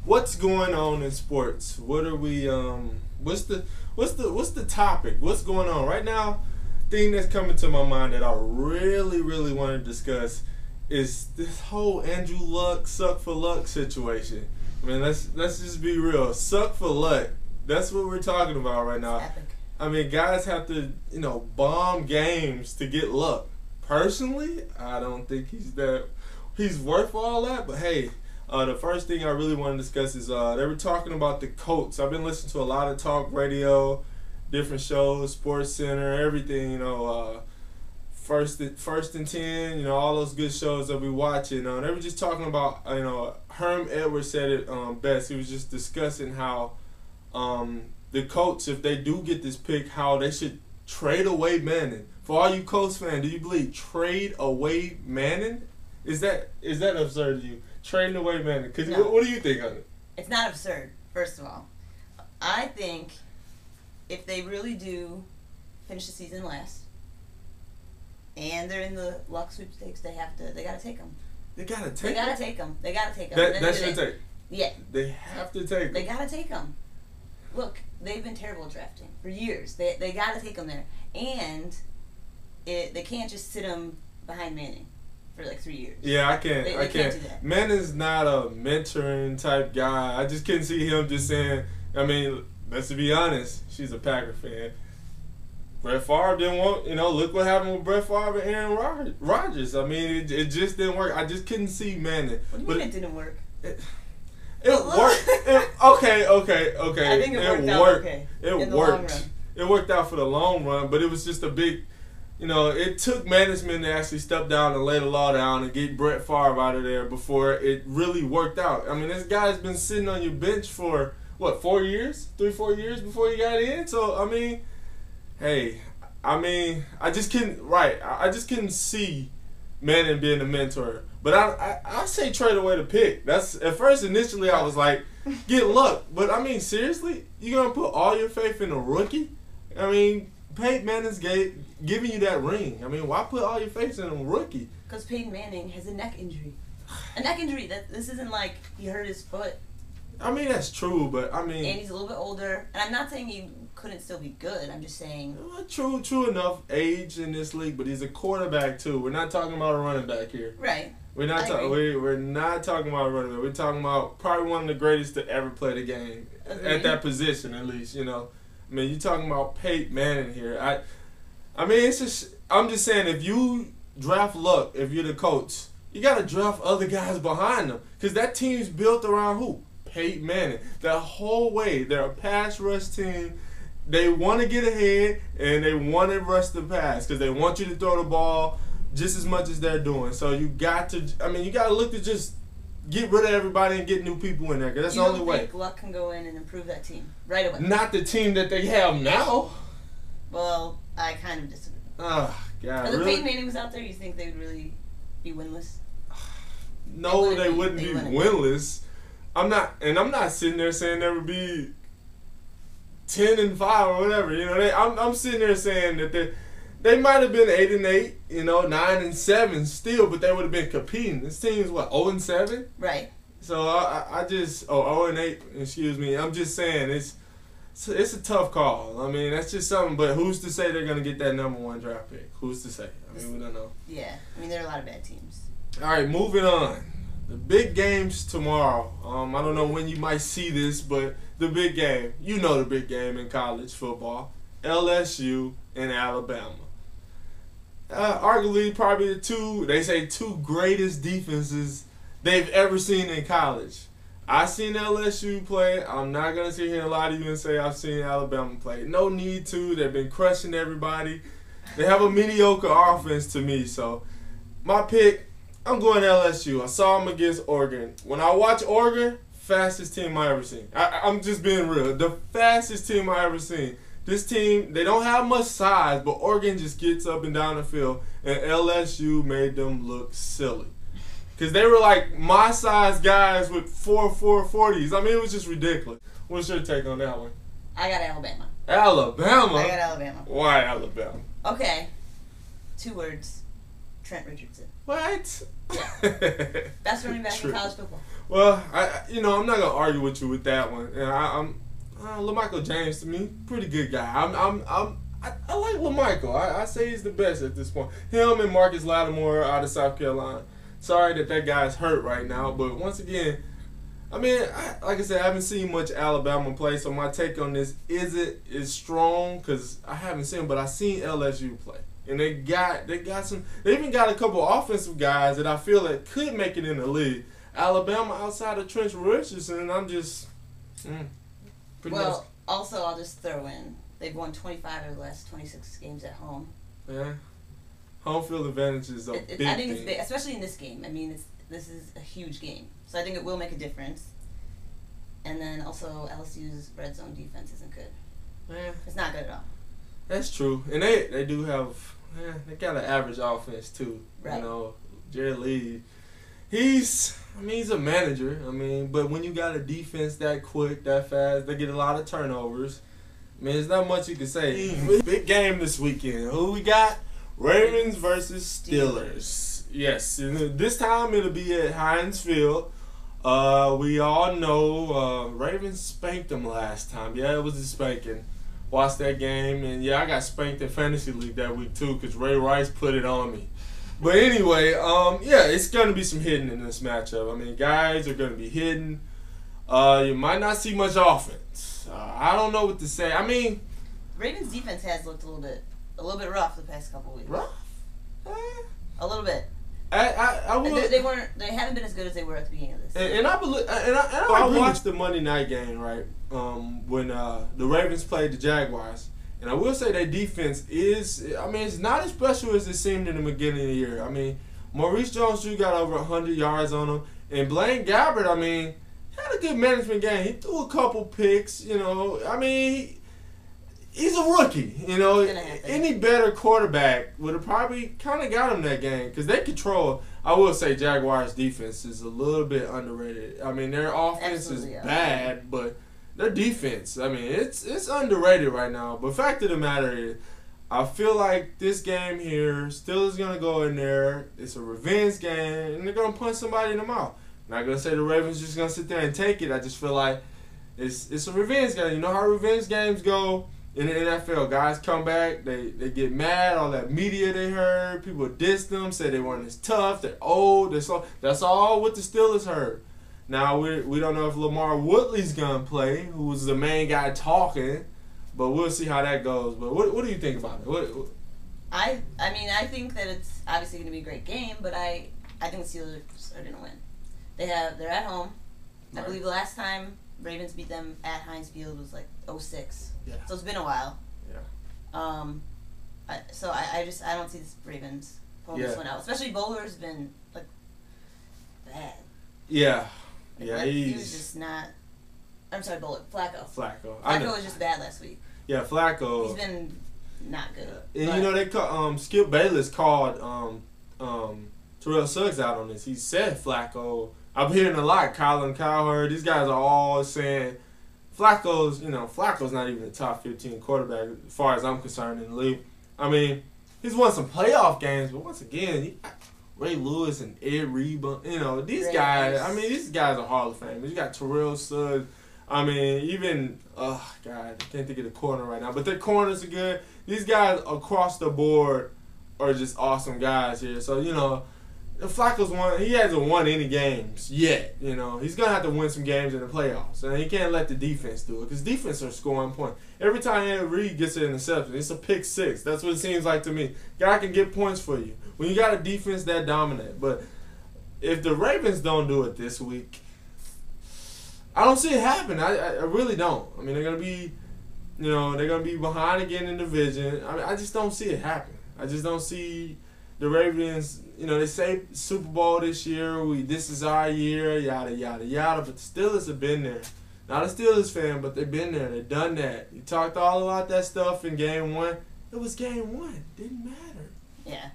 what's going on in sports? What are we? What's the topic? What's going on right now? Thing that's coming to my mind that I really want to discuss is this whole Andrew Luck suck for luck situation. I mean, let's just be real. Suck for luck. That's what we're talking about right now. Epic. I mean, guys have to, bomb games to get luck. Personally, I don't think he's worth all that. But hey, the first thing I really want to discuss is they were talking about the Colts. I've been listening to a lot of talk radio, different shows, Sports Center, everything. First and 10, all those good shows that we watching. They were just talking about, Herm Edwards said it best. He was just discussing how the Colts, if they do get this pick, how they should trade away Manning. For all you Colts fans, do you believe trade away Manning? Is that absurd to you? Trading away Manning? Because no. what do you think on it? It's not absurd, first of all. I think if they really do finish the season last, and they're in the luck sweepstakes, they gotta take them. They gotta take They gotta take them. They gotta take them. That's your take. Yeah. They have to take them. They gotta take them. Look, they've been terrible at drafting for years. They gotta take them there, and they can't just sit them behind Manning for like 3 years. Yeah, I can't. They I can't. do that. Manning's not a mentoring type guy. I just couldn't see him just saying. I mean, let's be honest. She's a Packer fan. Brett Favre didn't want, look what happened with Brett Favre and Aaron Rodgers. I mean, it just didn't work. I just couldn't see Manning. What do you mean it didn't work? It worked. Okay. I think it worked out okay. It worked. It worked out for the long run, but it was just a big, it took management to actually step down and lay the law down and get Brett Favre out of there before it really worked out. I mean, this guy's been sitting on your bench for, 4 years? 3-4 years before he got in? So, I mean... Hey, I just couldn't see Manning being a mentor. But I say trade away the pick. That's at first initially I was like, get luck. But I mean, seriously, you gonna put all your faith in a rookie? I mean, Peyton Manning's giving you that ring. I mean, why put all your faith in a rookie? Because Peyton Manning has a neck injury. A neck injury. This isn't like he hurt his foot. I mean, that's true, but I mean... And he's a little bit older. And I'm not saying he couldn't still be good. I'm just saying... True enough, age in this league, but he's a quarterback, too. We're not talking about a running back here. Right. We're not talking about a running back. We're talking about probably one of the greatest to ever play the game. Agreed. At that position, at least, I mean, you're talking about Peyton Manning here. I mean, I'm just saying, if you draft Luck, if you're the coach, you got to draft other guys behind them. Because that team's built around who? Peyton Manning. The whole way, they're a pass rush team. They want to get ahead and they want to rush the pass because they want you to throw the ball just as much as they're doing. So you got to look to just get rid of everybody and get new people in there because that's the only way. You don't think Luck can go in and improve that team right away? Not the team that they have now. Well, I kind of disagree. Oh, God. If really? Peyton Manning was out there, you think they would really be winless? No, they wouldn't be winless. I'm not sitting there saying there would be 10-5 or whatever. I'm sitting there saying that they might have been 8-8, 9-7 still, but they would have been competing. This team's 0-7, right? So I just 0-8. Excuse me. I'm just saying it's a tough call. I mean, that's just something. But who's to say they're gonna get that #1 draft pick? Who's to say? I mean, we don't know. Yeah, I mean there are a lot of bad teams. All right, moving on. The big games tomorrow. I don't know when you might see this, but the big game. You know the big game in college football. LSU and Alabama. Arguably probably the two greatest defenses they've ever seen in college. I've seen LSU play. I'm not going to sit here and lie to you and say I've seen Alabama play. No need to. They've been crushing everybody. They have a mediocre offense to me. So my pick, I'm going LSU. I saw them against Oregon. When I watch Oregon, fastest team I ever seen. I'm just being real. The fastest team I ever seen. This team, they don't have much size, but Oregon just gets up and down the field, and LSU made them look silly. Because they were like my size guys with 4.40s. I mean, it was just ridiculous. What's your take on that one? I got Alabama. Alabama? I got Alabama. Why Alabama? Okay. 2 words. Trent Richardson. What? Best running back True. in college football. Well, I'm not gonna argue with you with that one. And I'm LaMichael James, to me, pretty good guy. I like LaMichael. I say he's the best at this point. Him and Marcus Lattimore out of South Carolina. Sorry that guy's hurt right now, but once again, I mean, like I said, I haven't seen much Alabama play, so my take on this is strong because I haven't seen, but I seen LSU play, and they even got a couple offensive guys that I feel that could make it in the league. Alabama outside of Trent Richardson, I'm just pretty much. Also, I'll just throw in they've won 25 of the last 26 games at home. Yeah, home field advantage is a big thing. I think it's big, especially in this game. I mean, this is a huge game, so I think it will make a difference. And then also LSU's red zone defense isn't good. Yeah, it's not good at all. That's true, and they do have they got an average offense too. Right. You know, Jerry Lee, he's a manager. I mean, but when you got a defense that quick, that fast, they get a lot of turnovers. I mean, there's not much you can say. Big game this weekend. Who we got? Ravens versus Steelers. Yes, and this time it'll be at Heinz Field. We all know Ravens spanked them last time. Yeah, it was a spanking. Watched that game, and yeah, I got spanked in Fantasy League that week too because Ray Rice put it on me. But anyway, yeah, it's going to be some hitting in this matchup. I mean, guys are going to be hitting. You might not see much offense. I don't know what to say. I mean, Ravens defense has looked a little bit rough the past couple weeks. Rough? A little bit. I would. They haven't been as good as they were at the beginning of this. And I believe. And I watched the Monday night game, right? When the Ravens played the Jaguars. And I will say their defense is, I mean, it's not as special as it seemed in the beginning of the year. I mean, Maurice Jones-Drew got over 100 yards on him. And Blaine Gabbert, I mean, had a good management game. He threw a couple picks, you know. I mean, he's a rookie, you know. Any better quarterback would have probably kind of got him that game because they control. I will say Jaguars' defense is a little bit underrated. I mean, their offense is bad, but their defense, I mean, it's underrated right now. But fact of the matter is, I feel like this game here, Steelers going to go in there. It's a revenge game, and they're going to punch somebody in the mouth. I'm not going to say the Ravens just going to sit there and take it. I just feel like it's a revenge game. You know how revenge games go in the NFL. Guys come back, they get mad, all that media they heard, people diss them, say they weren't as tough, they're old, they're slow. That's all what the Steelers heard. Now, we don't know if Lamar Woodley's going to play, who was the main guy talking, but we'll see how that goes. But what do you think about it? I mean, I think that it's obviously going to be a great game, but I think the Steelers are going to win. They're at home. Right. I believe the last time Ravens beat them at Heinz Field was like 2006. Yeah. So it's been a while. Yeah. So I don't see this Ravens pulling this one out. Especially Bowler's been like bad. Yeah. Like, he was just not. I'm sorry, Flacco. Flacco was just bad last week. Yeah, Flacco. He's been not good. And you know they call Skip Bayless called Terrell Suggs out on this. He said Flacco. I'm hearing a lot. Colin Cowherd. These guys are all saying Flacco's not even a top 15 quarterback as far as I'm concerned in the league. I mean, he's won some playoff games, but once again, Ray Lewis and Ed Reed, you know, these guys. I mean, these guys are Hall of Famers. You got Terrell Suggs. I mean, even God, I can't think of the corner right now, but their corners are good. These guys across the board are just awesome guys here. So you know, Flacco's he hasn't won any games yet. You know, he's gonna have to win some games in the playoffs, and he can't let the defense do it because defense are scoring points. Every time Ed Reed gets an interception, it's a pick six. That's what it seems like to me. Guy can get points for you when you got a defense that dominant. But if the Ravens don't do it this week, I don't see it happen. I really don't. I mean, they're gonna be behind again in the division. I mean, I just don't see it happen. I just don't see the Ravens. You know, they say Super Bowl this year. This is our year. Yada yada yada. But the Steelers have been there. Not a Steelers fan, but they've been there. They've done that. You talked all about that stuff in Game 1. It was Game 1. It didn't matter. Yeah,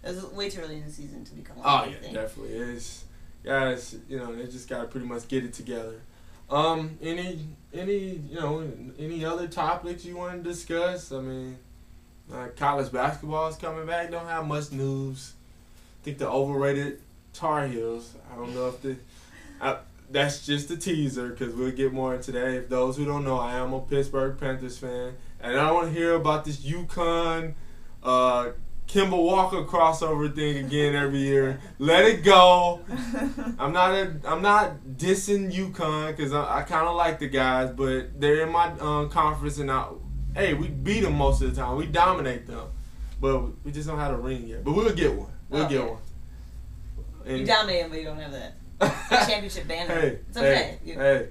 it was way too early in the season to become. Definitely is. Guys, you know, they just gotta pretty much get it together. Any other topics you want to discuss? I mean, college basketball is coming back. Don't have much news think the overrated Tar Heels. I don't know if that's just a teaser because we'll get more into that. If those who don't know, I am a Pittsburgh Panthers fan, and I don't want to hear about this UConn, Kimball Walker crossover thing again every year. Let it go. I'm not dissing UConn because I kind of like the guys, but they're in my conference, and hey, we beat them most of the time. We dominate them, but we just don't have a ring yet. But we'll get one. We'll get one. And you dominate them, but you don't have that championship banner. Hey, it's okay. Hey,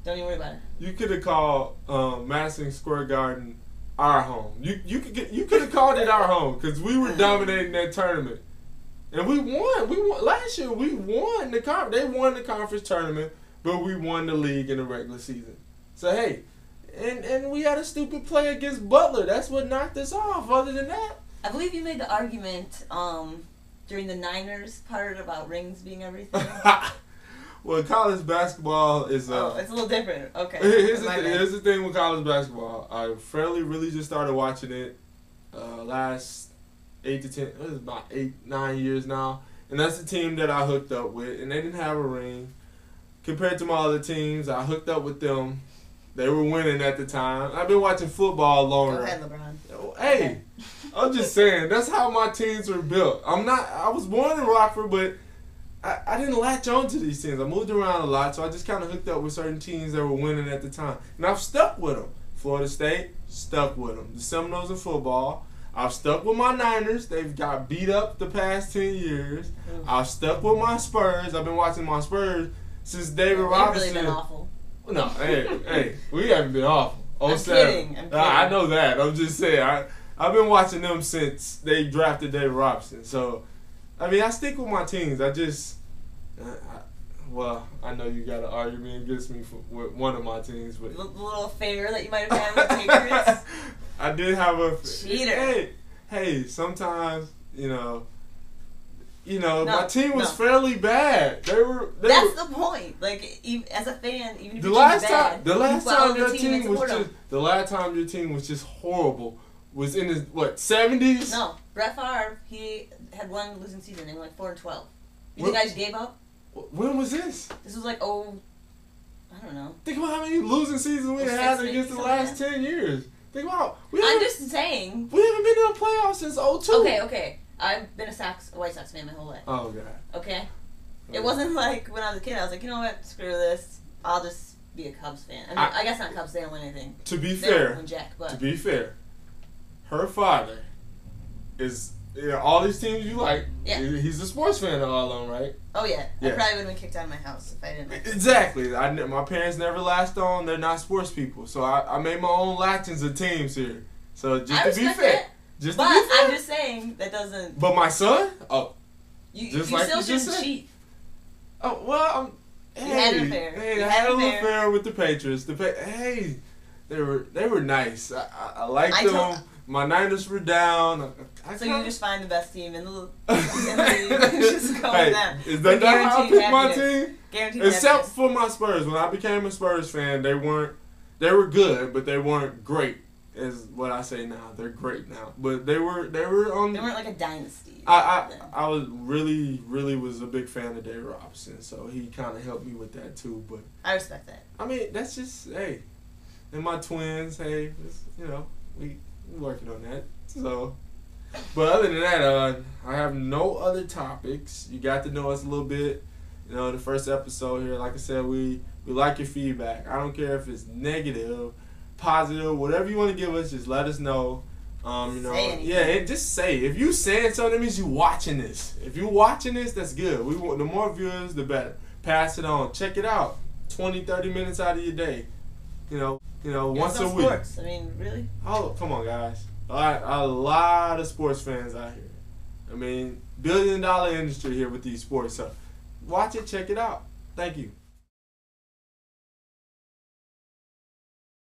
don't even worry about it. You could have called Madison Square Garden our home. You could have called it our home because we were dominating that tournament, and we won. We won last year. We won the They won the conference tournament, but we won the league in the regular season. So hey, and we had a stupid play against Butler. That's what knocked us off. Other than that, I believe you made the argument during the Niners part about rings being everything. Well, college basketball is... it's a little different. Okay. Here's the thing with college basketball. I fairly really just started watching it last 8 to 10... It was about 8-9 years now. And that's the team that I hooked up with. And they didn't have a ring. Compared to my other teams, I hooked up with them. They were winning at the time. I've been watching football longer. Go ahead, LeBron. Hey, I'm just saying. That's how my teams were built. I was born in Rockford, but... I didn't latch on to these teams. I moved around a lot, so I just kind of hooked up with certain teams that were winning at the time. And I've stuck with them. Florida State, stuck with them. The Seminoles in football. I've stuck with my Niners. They've got beat up the past 10 years. I've stuck with my Spurs. I've been watching my Spurs since David Robinson. They've really been awful. No, hey, we haven't been awful. I'm kidding. I know that. I'm just saying. I've been watching them since they drafted David Robinson. So... I mean, I stick with my teams. I know you got an argument against me with one of my teams, but the little affair that you might have had with the Patriots. I did have a cheater. Hey, sometimes my team was fairly bad. That's the point. Like, even, as a fan, even if the last time your team was just horrible. Was in his 70s? No, Brett Favre. He had one losing season. They were like 4-12. You think I just gave up? When was this? This was like I don't know. Think about how many losing seasons we had against the last 10 years. Think about. I'm just saying. We haven't been in the playoffs since 2002. Okay. I've been a White Sox fan my whole life. Oh God. Okay. It wasn't like when I was a kid. I was like, you know what? Screw this. I'll just be a Cubs fan. I guess not Cubs. They don't win anything. To be fair. Her father is all these teams you like. Yeah. He's a sports fan of all of them, right? Oh yeah. I probably would have been kicked out of my house if I didn't. Exactly. My parents never latched on. They're not sports people, so I made my own latchings of teams here. So just to be fair, I'm just saying that doesn't. But my son, you still shouldn't cheat. Oh well, you had an affair. Hey, I had a little affair with the Patriots. Hey, they were nice. I liked them. My Niners were down. So you just find the best team in the league. Just go with that. Is that not how I picked my team? Guaranteed Except for my Spurs. When I became a Spurs fan, they were good, but they weren't great. Is what I say now. They're great now, but they were on. They weren't like a dynasty. I was really was a big fan of David Robinson, so he kind of helped me with that too. But I respect that. I mean, that's just and my twins. Hey, we working on that. So, but other than that, I have no other topics. You got to know us a little bit. The first episode here, like I said, we like your feedback. I don't care if it's negative, positive, whatever you want to give us, just let us know. Just say. If you saying something, that means you watching this. If you watching this, that's good. We want the more viewers, the better. Pass it on. Check it out. 20, 30 minutes out of your day. Once a week. Sports. I mean, really? Oh, come on, guys. A lot of sports fans out here. I mean, $1 billion industry here with these sports. So watch it, check it out. Thank you.